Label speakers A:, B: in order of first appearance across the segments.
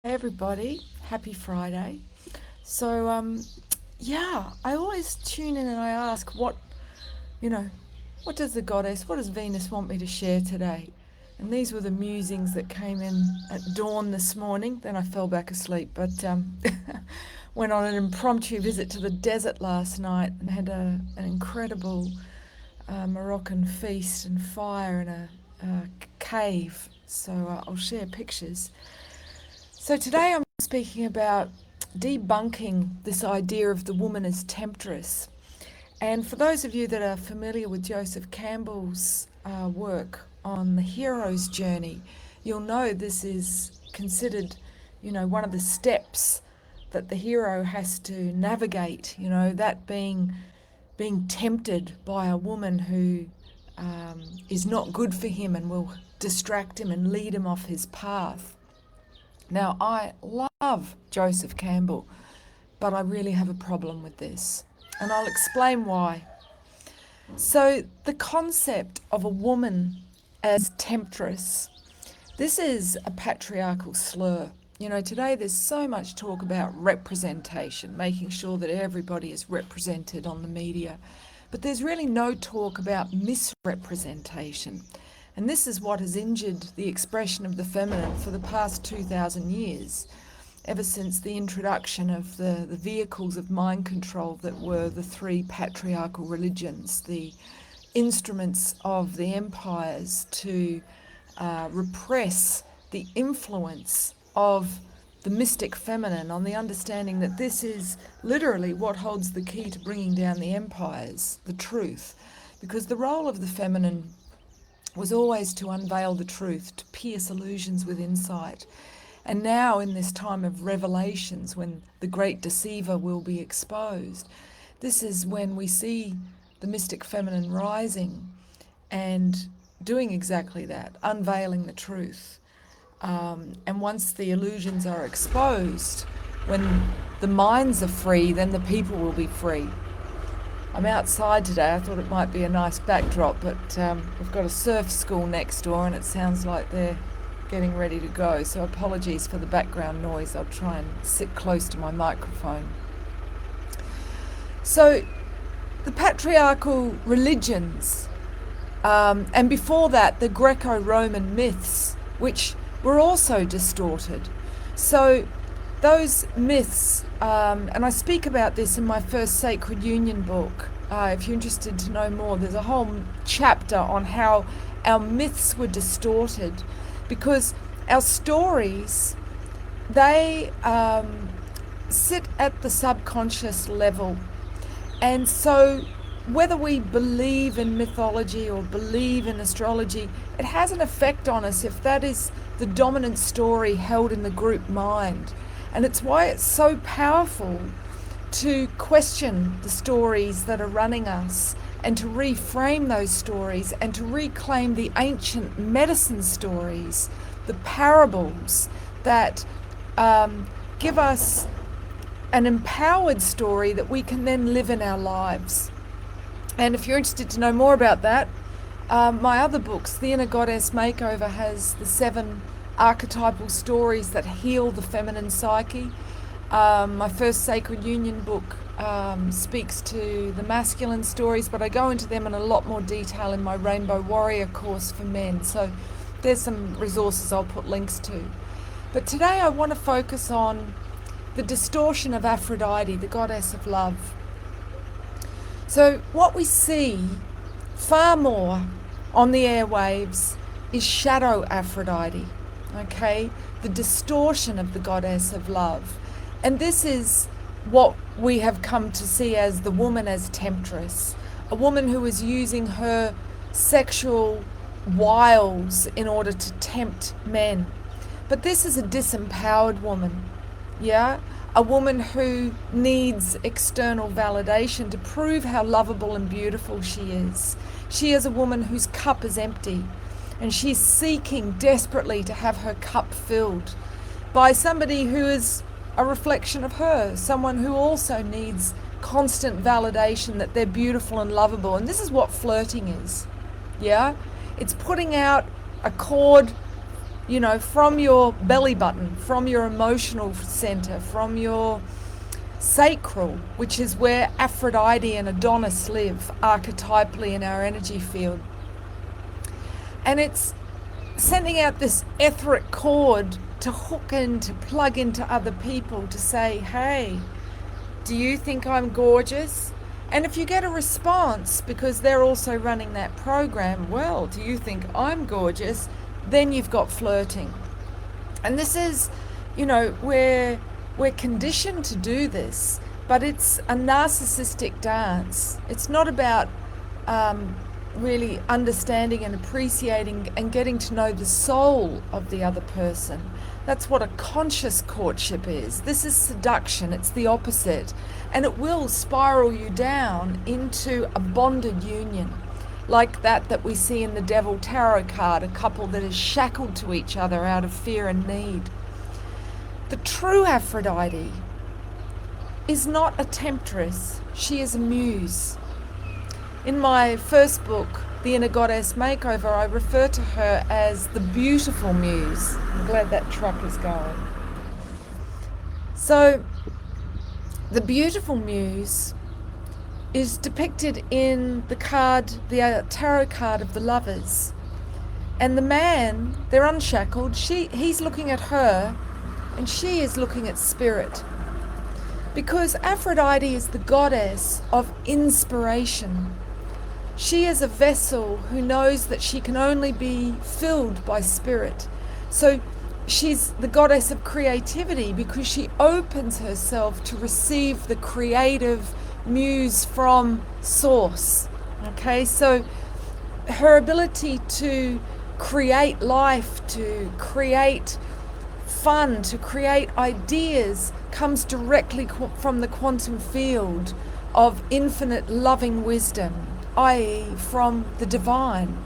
A: Hey everybody, happy Friday. So, I always tune in and I ask you know, what does the goddess, what does Venus want me to share today? And these were the musings that came in at dawn this morning. Then I fell back asleep, but went on an impromptu visit to the desert last night and had an incredible Moroccan feast and fire in a cave. So I'll share pictures. So today I'm speaking about debunking this idea of the woman as temptress. And for those of you that are familiar with Joseph Campbell's work on the hero's journey, you'll know this is considered, one of the steps that the hero has to navigate, that being tempted by a woman who is not good for him and will distract him and lead him off his path. Now, I love Joseph Campbell, but I really have a problem with this, and I'll explain why. So, the concept of a woman as temptress, this is a patriarchal slur. Today there's so much talk about representation, making sure that everybody is represented on the media, but there's really no talk about misrepresentation. And this is what has injured the expression of the feminine for the past 2,000 years, ever since the introduction of the vehicles of mind control that were the three patriarchal religions, the instruments of the empires to repress the influence of the mystic feminine, on the understanding that this is literally what holds the key to bringing down the empires, the truth. Because the role of the feminine was always to unveil the truth, to pierce illusions with insight. And now, in this time of revelations, when the great deceiver will be exposed, this is when we see the mystic feminine rising and doing exactly that, unveiling the truth. And once the illusions are exposed, when the minds are free, then the people will be free. I'm outside today. I thought it might be a nice backdrop, but we've got a surf school next door and it sounds like they're getting ready to go. So apologies for the background noise. I'll try and sit close to my microphone. So the patriarchal religions, and before that, the Greco-Roman myths, which were also distorted. So those myths, and I speak about this in my first Sacred Union book. If you're interested to know more, there's a whole chapter on how our myths were distorted, because our stories, they sit at the subconscious level. And so whether we believe in mythology or believe in astrology, it has an effect on us if that is the dominant story held in the group mind. And it's why it's so powerful to question the stories that are running us and to reframe those stories and to reclaim the ancient medicine stories, the parables that give us an empowered story that we can then live in our lives. And if you're interested to know more about that, my other books, The Inner Goddess Makeover, has the 7 archetypal stories that heal the feminine psyche. My first Sacred Union book speaks to the masculine stories, but I go into them in a lot more detail in my Rainbow Warrior course for men. So there's some resources I'll put links to. But today I want to focus on the distortion of Aphrodite, the goddess of love. So what we see far more on the airwaves is shadow Aphrodite. Okay, the distortion of the goddess of love. And this is what we have come to see as the woman as temptress, a woman who is using her sexual wiles in order to tempt men. But this is a disempowered woman, a woman who needs external validation to prove how lovable and beautiful she is. She is a woman whose cup is empty, and she's seeking desperately to have her cup filled by somebody who is a reflection of her, someone who also needs constant validation that they're beautiful and lovable. And this is what flirting is. It's putting out a cord from your belly button, from your emotional center, from your sacral, which is where Aphrodite and Adonis live archetypally in our energy field. And it's sending out this etheric cord to hook in, to plug into other people, to say, hey, do you think I'm gorgeous? And if you get a response, because they're also running that program, well, do you think I'm gorgeous? Then you've got flirting. And this is, we're conditioned to do this, but it's a narcissistic dance. It's not about really understanding and appreciating and getting to know the soul of the other person. That's what a conscious courtship is. This is seduction. It's the opposite. And it will spiral you down into a bonded union, like that we see in the Devil Tarot card, a couple that is shackled to each other out of fear and need. The true Aphrodite is not a temptress. She is a muse. In my first book, The Inner Goddess Makeover, I refer to her as the beautiful muse. I'm glad that truck is going. So, the beautiful muse is depicted in the card, the tarot card of the lovers. And the man, they're unshackled, he's looking at her, and she is looking at spirit. Because Aphrodite is the goddess of inspiration. She is a vessel who knows that she can only be filled by spirit. So she's the goddess of creativity because she opens herself to receive the creative muse from source. Okay, so her ability to create life, to create fun, to create ideas comes directly from the quantum field of infinite loving wisdom, i.e. from the divine.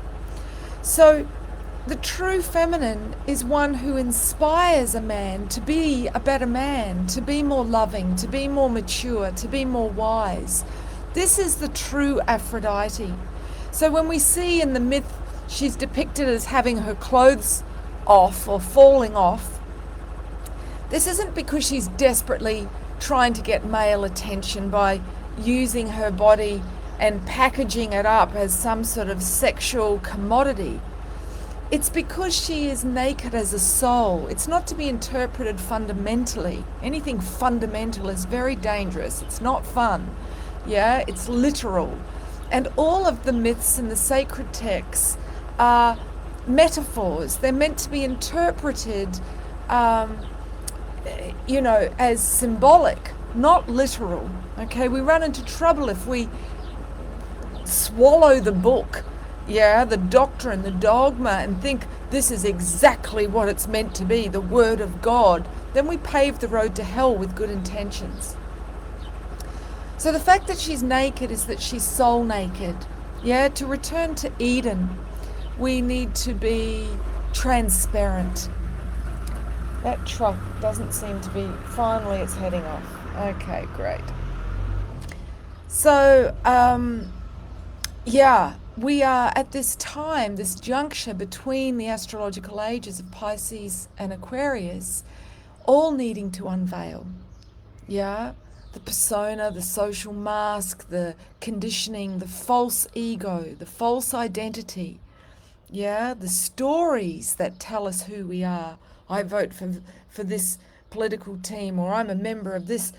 A: So the true feminine is one who inspires a man to be a better man, to be more loving, to be more mature, to be more wise. This is the true Aphrodite. So when we see in the myth she's depicted as having her clothes off or falling off, this isn't because she's desperately trying to get male attention by using her body and packaging it up as some sort of sexual commodity. It's because she is naked as a soul. It's not to be interpreted fundamentally. Anything fundamental is very dangerous. It's not fun. Yeah, it's literal. And all of the myths and the sacred texts are metaphors. They're meant to be interpreted as symbolic, not literal. Okay, we run into trouble if we swallow the book, the doctrine, the dogma, and think this is exactly what it's meant to be, the word of God. Then we pave the road to hell with good intentions. So the fact that she's naked is that she's soul naked. To return to Eden, we need to be transparent. That truck doesn't seem to be, finally it's heading off. Okay, great. So, we are at this time, this juncture between the astrological ages of Pisces and Aquarius, all needing to unveil. The persona, the social mask, the conditioning, the false ego, the false identity. The stories that tell us who we are. I vote for this political team, or I'm a member of this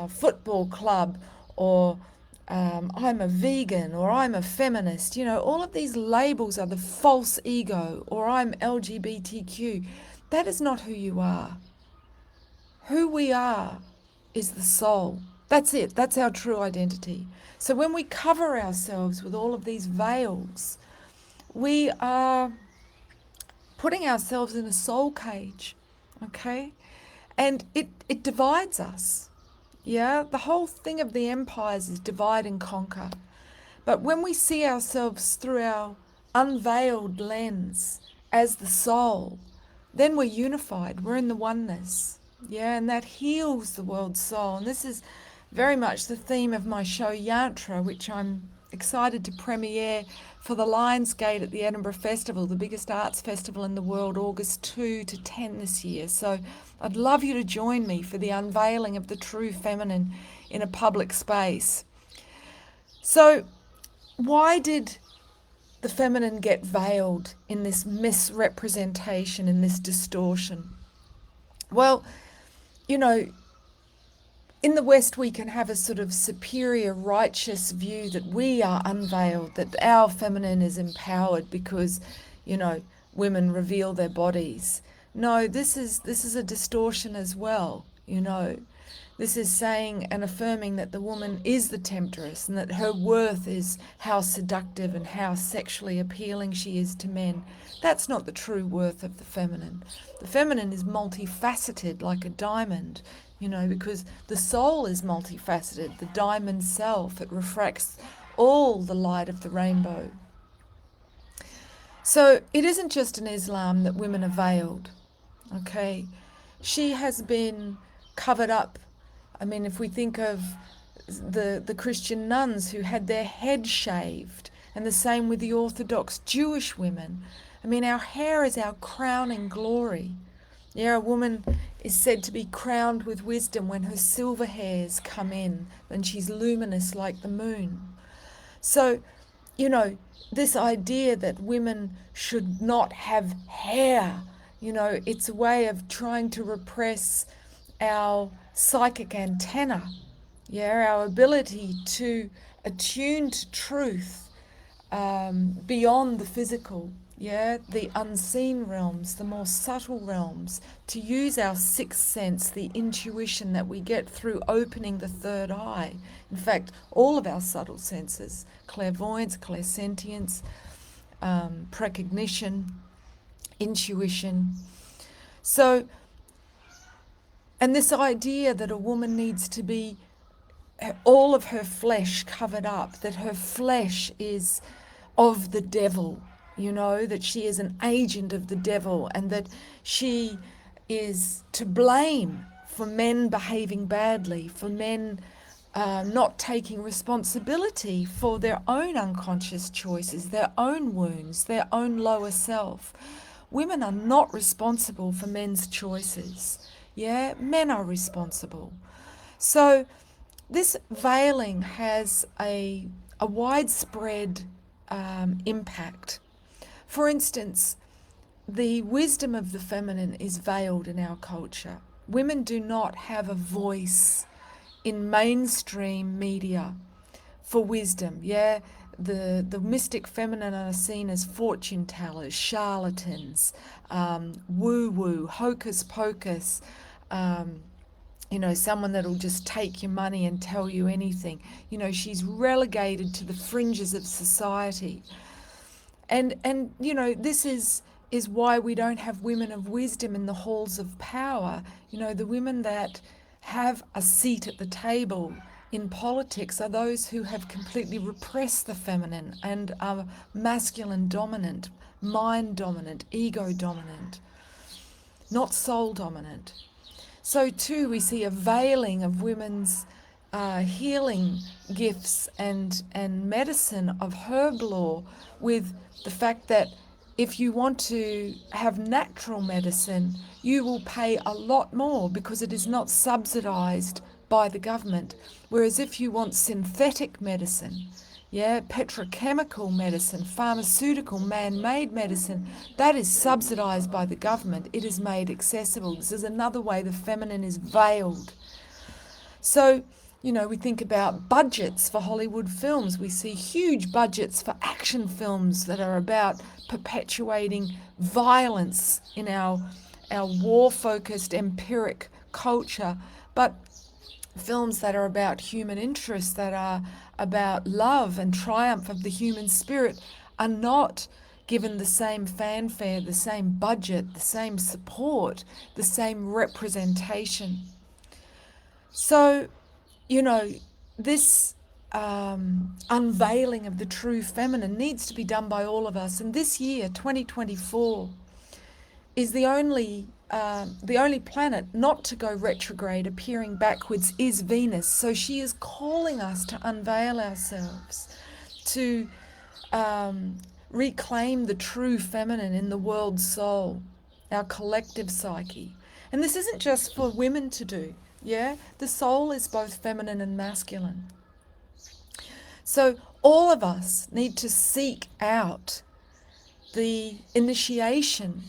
A: football club, or I'm a vegan, or I'm a feminist. All of these labels are the false ego, or I'm LGBTQ. That is not who you are. Who we are is the soul. That's it. That's our true identity. So when we cover ourselves with all of these veils, we are putting ourselves in a soul cage, okay? And it divides us. The whole thing of the empires is divide and conquer. But when we see ourselves through our unveiled lens as the soul, then we're unified. We're in the oneness. And that heals the world's soul. And this is very much the theme of my show YANTRA, which I'm excited to premiere for the Lionsgate at the Edinburgh Festival, the biggest arts festival in the world, August 2 to 10 this year. So I'd love you to join me for the unveiling of the true feminine in a public space. So why did the feminine get veiled in this misrepresentation, in this distortion? Well, you know, in the West, we can have a sort of superior, righteous view that we are unveiled, that our feminine is empowered because, you know, women reveal their bodies. No, this is a distortion as well, you know. This is saying and affirming that the woman is the temptress and that her worth is how seductive and how sexually appealing she is to men. That's not the true worth of the feminine. The feminine is multifaceted like a diamond, you know, because the soul is multifaceted, the diamond self. It refracts all the light of the rainbow. So it isn't just in Islam that women are veiled, okay? She has been covered up. I mean, if we think of the Christian nuns who had their head shaved, and the same with the Orthodox Jewish women. I mean, our hair is our crowning glory. Yeah, a woman is said to be crowned with wisdom when her silver hairs come in, and she's luminous like the moon. So, you know, this idea that women should not have hair, you know, it's a way of trying to repress our psychic antenna, yeah, our ability to attune to truth beyond the physical, yeah, the unseen realms, the more subtle realms, to use our sixth sense, the intuition that we get through opening the third eye. In fact, all of our subtle senses, clairvoyance, clairsentience, precognition, intuition. So, and this idea that a woman needs to be all of her flesh covered up, that her flesh is of the devil, you know, that she is an agent of the devil, and that she is to blame for men behaving badly, for men not taking responsibility for their own unconscious choices, their own wounds, their own lower self. Women are not responsible for men's choices. Yeah, men are responsible. So this veiling has a widespread impact. For instance, the wisdom of the feminine is veiled in our culture. Women do not have a voice in mainstream media for wisdom. Yeah, the mystic feminine are seen as fortune tellers, charlatans, woo-woo, hocus pocus, you know, someone that'll just take your money and tell you anything. You know, she's relegated to the fringes of society. And you know, this is why we don't have women of wisdom in the halls of power. You know, the women that have a seat at the table in politics are those who have completely repressed the feminine and are masculine dominant, mind dominant, ego dominant, not soul dominant. So too, we see a veiling of women's healing gifts and medicine of herb law, with the fact that if you want to have natural medicine, you will pay a lot more because it is not subsidized by the government. Whereas if you want synthetic medicine, yeah, petrochemical medicine, pharmaceutical, man-made medicine, that is subsidized by the government. It is made accessible. This is another way the feminine is veiled. So, you know, we think about budgets for Hollywood films. We see huge budgets for action films that are about perpetuating violence in our war-focused empiric culture, but films that are about human interest, that are about love and triumph of the human spirit, are not given the same fanfare, the same budget, the same support, the same representation. So, you know, this unveiling of the true feminine needs to be done by all of us. And this year, 2024, is the only planet not to go retrograde, appearing backwards, is Venus. So she is calling us to unveil ourselves. to reclaim the true feminine in the world soul, our collective psyche. And this isn't just for women to do, yeah? The soul is both feminine and masculine. So all of us need to seek out the initiation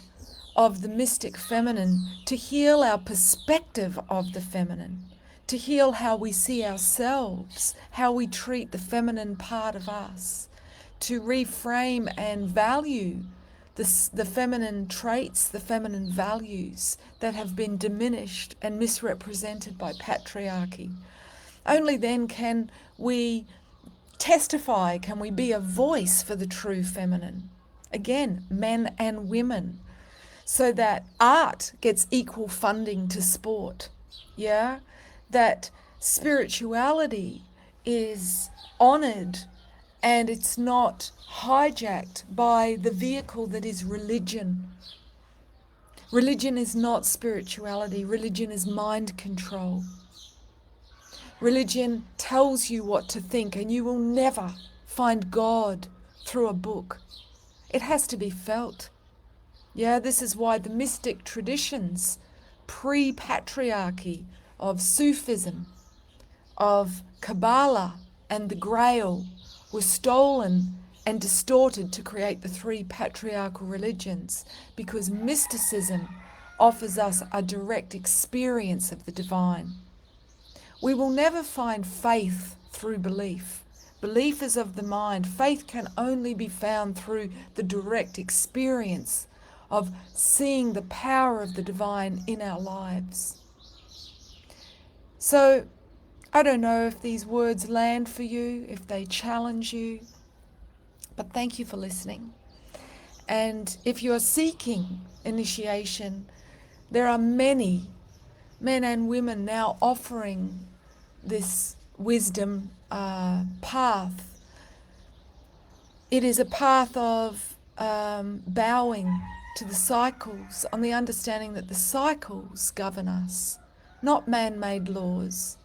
A: of the mystic feminine to heal our perspective of the feminine, to heal how we see ourselves, how we treat the feminine part of us, to reframe and value the feminine traits, the feminine values that have been diminished and misrepresented by patriarchy. Only then can we testify, can we be a voice for the true feminine. Again, men and women, so that art gets equal funding to sport, yeah? That spirituality is honoured and it's not hijacked by the vehicle that is religion. Religion is not spirituality. Religion is mind control. Religion tells you what to think, and you will never find God through a book. It has to be felt. Yeah, this is why the mystic traditions, pre-patriarchy, of Sufism, of Kabbalah and the Grail were stolen and distorted to create the three patriarchal religions, because mysticism offers us a direct experience of the divine. We will never find faith through belief. Belief is of the mind. Faith can only be found through the direct experience of seeing the power of the divine in our lives. So, I don't know if these words land for you, if they challenge you, but thank you for listening. And if you are seeking initiation, there are many men and women now offering this wisdom path. It is a path of bowing to the cycles, on the understanding that the cycles govern us, not man-made laws.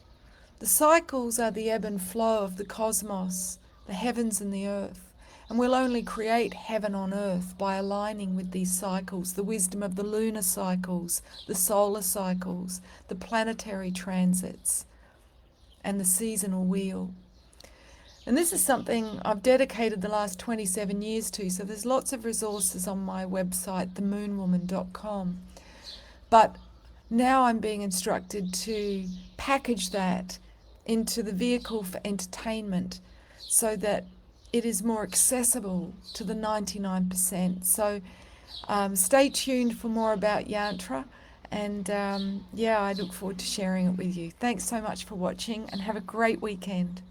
A: The cycles are the ebb and flow of the cosmos, the heavens and the earth. And we'll only create heaven on earth by aligning with these cycles, the wisdom of the lunar cycles, the solar cycles, the planetary transits, and the seasonal wheel. And this is something I've dedicated the last 27 years to, so there's lots of resources on my website, themoonwoman.com. But now I'm being instructed to package that into the vehicle for entertainment so that it is more accessible to the 99%. So stay tuned for more about YANTRA, and I look forward to sharing it with you. Thanks so much for watching, and have a great weekend.